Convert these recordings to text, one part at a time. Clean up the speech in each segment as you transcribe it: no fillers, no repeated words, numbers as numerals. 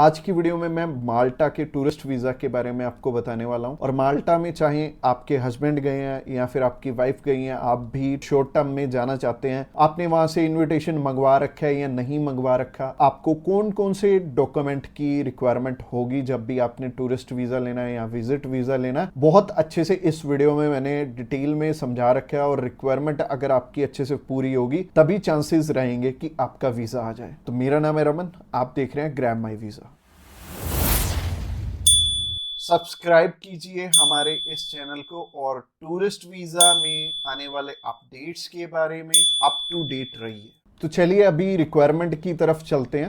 आज की वीडियो में मैं माल्टा के टूरिस्ट वीज़ा के बारे में आपको बताने वाला हूं। और माल्टा में चाहे आपके हस्बैंड गए हैं या फिर आपकी वाइफ गई हैं, आप भी शॉर्ट टर्म में जाना चाहते हैं, आपने वहां से इनविटेशन मंगवा रखा है या नहीं मंगवा रखा, आपको कौन कौन से डॉक्यूमेंट की रिक्वायरमेंट होगी जब भी आपने टूरिस्ट वीज़ा लेना है या विजिट वीज़ा लेना है, बहुत अच्छे से इस वीडियो में मैंने डिटेल में समझा रखा है। और रिक्वायरमेंट अगर आपकी अच्छे से पूरी होगी तभी चांसेस रहेंगे कि आपका वीज़ा आ जाए। तो मेरा नाम है रमन, आप देख रहे हैं ग्रैब माई वीज़ा। सब्सक्राइब कीजिए हमारे इस चैनल को और टूरिस्ट वीजा में आने वाले अपडेट्स के बारे में अप टू डेट रहिए। तो चलिए अभी रिक्वायरमेंट की तरफ चलते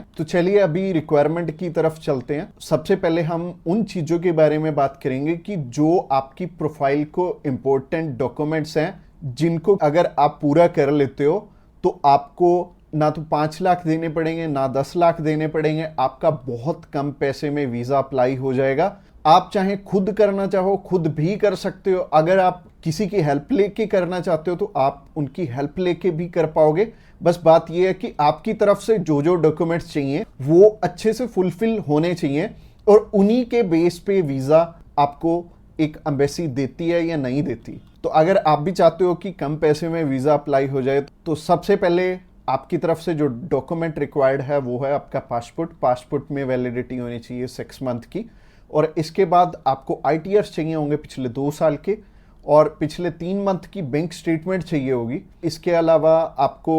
हैं। सबसे पहले हम उन चीजों के बारे में बात करेंगे कि जो आपकी प्रोफाइल को इंपॉर्टेंट डॉक्यूमेंट्स हैं, जिनको अगर आप पूरा कर लेते हो तो आपको ना तो 5 लाख देने पड़ेंगे ना 10 लाख देने पड़ेंगे, आपका बहुत कम पैसे में वीजा अप्लाई हो जाएगा। आप चाहे खुद करना चाहो खुद भी कर सकते हो, अगर आप किसी की हेल्प लेके करना चाहते हो तो आप उनकी हेल्प लेके भी कर पाओगे। बस बात यह है कि आपकी तरफ से जो जो डॉक्यूमेंट्स चाहिए वो अच्छे से फुलफिल होने चाहिए और उन्हीं के बेस पे वीजा आपको एक एम्बेसी देती है या नहीं देती। तो अगर आप भी चाहते हो कि कम पैसे में वीजा अप्लाई हो जाए तो सबसे पहले आपकी तरफ से जो डॉक्यूमेंट रिक्वायर्ड है वो है आपका पासपोर्ट में वैलिडिटी होनी चाहिए 6 मंथ की। और इसके बाद आपको ITRs चाहिए होंगे पिछले 2 साल के, और पिछले 3 मंथ की बैंक स्टेटमेंट चाहिए होगी। इसके अलावा आपको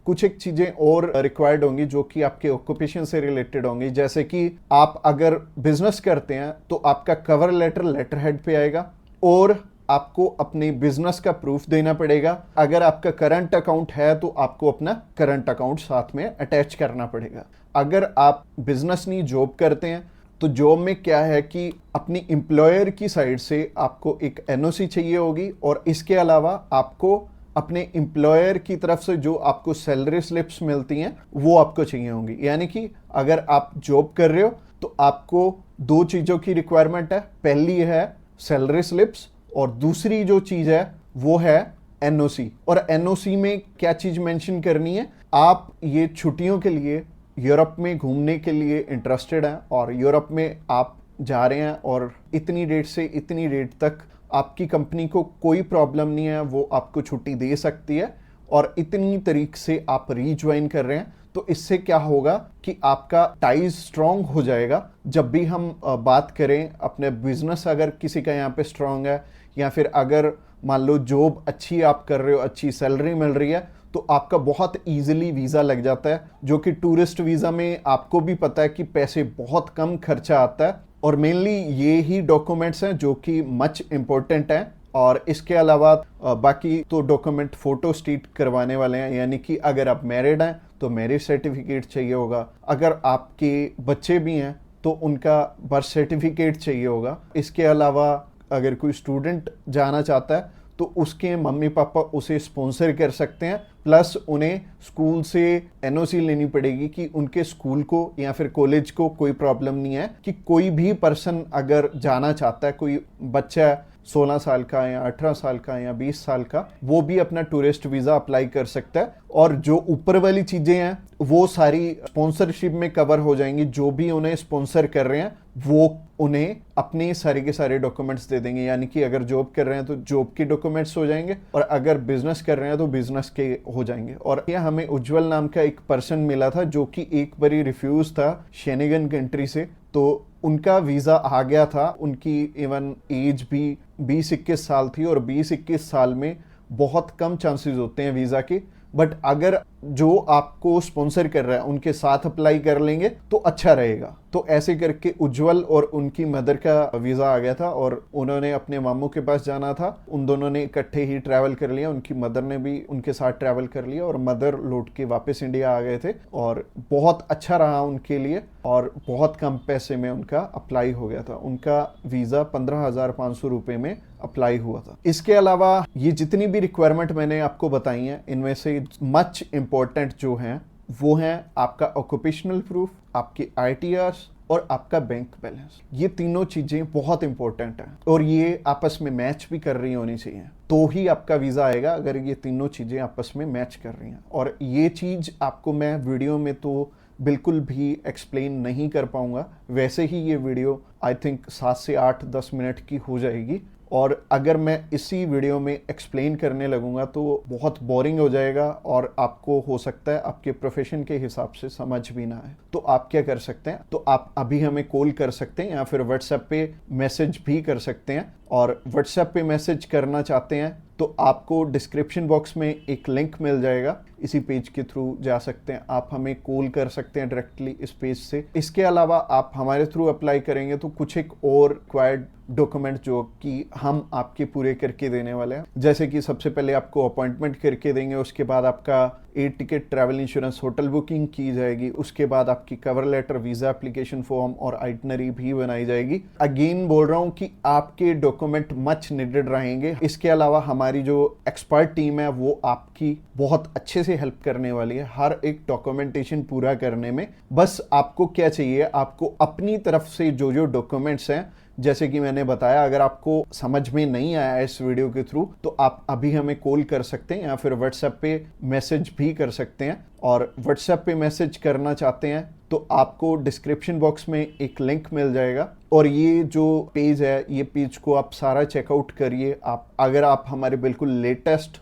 कुछ एक चीज़ें और रिक्वायर्ड होंगी जो कि आपके ऑक्यूपेशन से रिलेटेड होंगी, जैसे कि आप अगर बिजनेस करते हैं तो आपका कवर लेटर हेड पे आएगा और आपको अपने बिजनेस का प्रूफ देना पड़ेगा। अगर आपका करंट अकाउंट है तो आपको अपना करंट अकाउंट साथ में अटैच करना पड़ेगा। अगर आप बिजनेस नहीं जॉब करते हैं तो जॉब में क्या है कि अपनी एम्प्लॉयर की साइड से आपको एक NOC चाहिए होगी, और इसके अलावा आपको अपने एम्प्लॉयर की तरफ से जो आपको सैलरी स्लिप्स मिलती हैं वो आपको चाहिए होंगी। यानी कि अगर आप जॉब कर रहे हो तो आपको 2 चीज़ों की रिक्वायरमेंट है। पहली है सैलरी स्लिप्स और दूसरी जो चीज़ है वो है NOC। और NOC में क्या चीज़ मेंशन करनी है, आप ये छुट्टियों के लिए यूरोप में घूमने के लिए इंटरेस्टेड हैं और यूरोप में आप जा रहे हैं और इतनी डेट से इतनी डेट तक आपकी कंपनी को कोई प्रॉब्लम नहीं है, वो आपको छुट्टी दे सकती है, और इतनी तारीख से आप रीज्वाइन कर रहे हैं। तो इससे क्या होगा कि आपका टाइज स्ट्रांग हो जाएगा। जब भी हम बात करें अपने बिजनेस, अगर किसी का यहाँ पे स्ट्रांग है या फिर अगर मान लो जॉब अच्छी आप कर रहे हो, अच्छी सैलरी मिल रही है, तो आपका बहुत इजीली वीज़ा लग जाता है। जो कि टूरिस्ट वीज़ा में आपको भी पता है कि पैसे बहुत कम खर्चा आता है, और मेनली ये ही डॉक्यूमेंट्स हैं जो कि मच इम्पोर्टेंट हैं। और इसके अलावा बाकी तो डॉक्यूमेंट फोटो स्टेट करवाने वाले हैं, यानी कि अगर आप मैरिड हैं तो मैरिज सर्टिफिकेट चाहिए होगा, अगर आपके बच्चे भी हैं तो उनका बर्थ सर्टिफिकेट चाहिए होगा। इसके अलावा अगर कोई स्टूडेंट जाना चाहता है तो उसके मम्मी पापा उसे स्पॉन्सर कर सकते हैं, प्लस उन्हें स्कूल से NOC लेनी पड़ेगी कि उनके स्कूल को या फिर कॉलेज को कोई प्रॉब्लम नहीं है कि कोई भी पर्सन अगर जाना चाहता है, कोई बच्चा 16 साल का या 18 साल का या 20 साल का, वो भी अपना टूरिस्ट वीज़ा अप्लाई कर सकता है। और जो ऊपर वाली चीज़ें हैं वो सारी स्पॉन्सरशिप में कवर हो जाएंगी। जो भी उन्हें स्पॉन्सर कर रहे हैं वो उन्हें अपने सारे के सारे डॉक्यूमेंट्स दे देंगे, यानी कि अगर जॉब कर रहे हैं तो जॉब के डॉक्यूमेंट्स हो जाएंगे और अगर बिजनेस कर रहे हैं तो बिजनेस के हो जाएंगे। और यह हमें उज्जवल नाम का एक पर्सन मिला था जो कि एक बारी रिफ्यूज था शेनेगन कंट्री से, तो उनका वीज़ा आ गया था। उनकी इवन एज भी 20-21 साल थी, और 20-21 साल में बहुत कम चांसेस होते हैं वीज़ा के। बट अगर जो आपको स्पॉन्सर कर रहा है उनके साथ अप्लाई कर लेंगे तो अच्छा रहेगा। तो ऐसे करके उज्जवल और उनकी मदर का वीज़ा आ गया था और उन्होंने अपने मामू के पास जाना था। उन दोनों ने इकट्ठे ही ट्रैवल कर लिया, उनकी मदर ने भी उनके साथ ट्रैवल कर लिया और मदर लौट के वापस इंडिया आ गए थे, और बहुत अच्छा रहा उनके लिए और बहुत कम पैसे में उनका अप्लाई हो गया था। उनका वीज़ा 15,500 रुपये में अप्लाई हुआ था। इसके अलावा ये जितनी भी रिक्वायरमेंट मैंने आपको बताई हैं, इनमें से मच इम्पोर्टेंट जो हैं वो हैं आपका ऑक्यूपेशनल प्रूफ, आपके ITRs और आपका बैंक बैलेंस। ये तीनों चीजें बहुत इंपॉर्टेंट हैं और ये आपस में मैच भी कर रही होनी चाहिए, तो ही आपका वीजा आएगा अगर ये तीनों चीजें आपस में मैच कर रही हैं। और ये चीज आपको मैं वीडियो में तो बिल्कुल भी एक्सप्लेन नहीं कर पाऊंगा। वैसे ही ये वीडियो आई थिंक 7 से 8-10 मिनट की हो जाएगी, और अगर मैं इसी वीडियो में एक्सप्लेन करने लगूंगा तो बहुत बोरिंग हो जाएगा और आपको हो सकता है आपके प्रोफेशन के हिसाब से समझ भी ना आए। तो आप क्या कर सकते हैं, तो आप अभी हमें कॉल कर सकते हैं या फिर व्हाट्सएप पे मैसेज भी कर सकते हैं। और व्हाट्सएप पे मैसेज करना चाहते हैं तो आपको डिस्क्रिप्शन बॉक्स में एक लिंक मिल जाएगा, इसी पेज के थ्रू जा सकते हैं। आप हमें कॉल कर सकते हैं डायरेक्टली इस पेज से। इसके अलावा आप हमारे थ्रू अप्लाई करेंगे तो कुछ एक और रिक्वायर्ड डॉक्यूमेंट जो कि हम आपके पूरे करके देने वाले हैं, जैसे कि सबसे पहले आपको अपॉइंटमेंट करके देंगे, उसके बाद आपका air ticket, travel insurance, hotel booking की जाएगी, उसके बाद आपकी cover letter, visa application form और आइटनरी भी बनाई जाएगी। अगेन बोल रहा हूं कि आपके डॉक्यूमेंट मच नीडेड रहेंगे। इसके अलावा हमारी जो एक्सपर्ट टीम है वो आपकी बहुत अच्छे से हेल्प करने वाली है हर एक डॉक्यूमेंटेशन पूरा करने में। बस आपको क्या चाहिए, आपको अपनी तरफ से जो जो डॉक्यूमेंट्स हैं, जैसे कि मैंने बताया, अगर आपको समझ में नहीं आया इस वीडियो के थ्रू तो आप अभी हमें कॉल कर सकते हैं या फिर व्हाट्सएप पे मैसेज भी कर सकते हैं। और व्हाट्सएप पे मैसेज करना चाहते हैं तो आपको डिस्क्रिप्शन बॉक्स में एक लिंक मिल जाएगा, और ये जो पेज है, ये पेज को आप सारा चेकआउट करिए। अगर आप हमारे बिल्कुल लेटेस्ट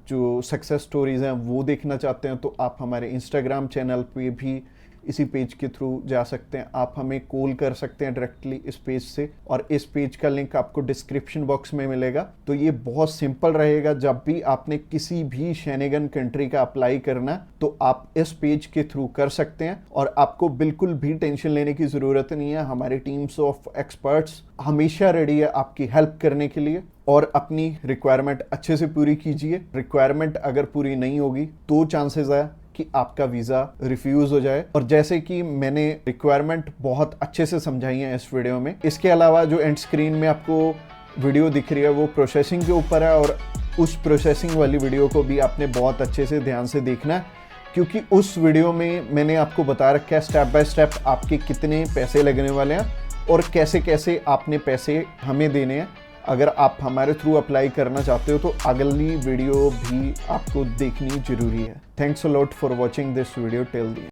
जो सक्सेस स्टोरीज हैं वो देखना चाहते हैं तो आप हमारे इंस्टाग्राम चैनल पे भी इसी पेज के थ्रू जा सकते हैं। आप हमें कॉल कर सकते हैं डायरेक्टली इस पेज से, और इस पेज का लिंक आपको डिस्क्रिप्शन बॉक्स में मिलेगा। तो ये बहुत सिंपल रहेगा, जब भी आपने किसी भी शेनेगन कंट्री का अप्लाई करना तो आप इस पेज के थ्रू कर सकते हैं, और आपको बिल्कुल भी टेंशन लेने की ज़रूरत नहीं है। हमारी टीम्स ऑफ एक्सपर्ट्स हमेशा रेडी है आपकी हेल्प करने के लिए। और अपनी रिक्वायरमेंट अच्छे से पूरी कीजिए। रिक्वायरमेंट अगर पूरी नहीं होगी तो चांसेस है कि आपका वीज़ा रिफ्यूज़ हो जाए। और जैसे कि मैंने रिक्वायरमेंट बहुत अच्छे से समझाई है इस वीडियो में। इसके अलावा जो एंड स्क्रीन में आपको वीडियो दिख रही है वो प्रोसेसिंग के ऊपर है, और उस प्रोसेसिंग वाली वीडियो को भी आपने बहुत अच्छे से ध्यान से देखना है, क्योंकि उस वीडियो में मैंने आपको बता रखा है स्टेप बाय स्टेप आपके कितने पैसे लगने वाले हैं और कैसे कैसे आपने पैसे हमें देने हैं। अगर आप हमारे थ्रू अप्लाई करना चाहते हो तो अगली वीडियो भी आपको देखनी जरूरी है। Thanks a lot for watching this video till the end.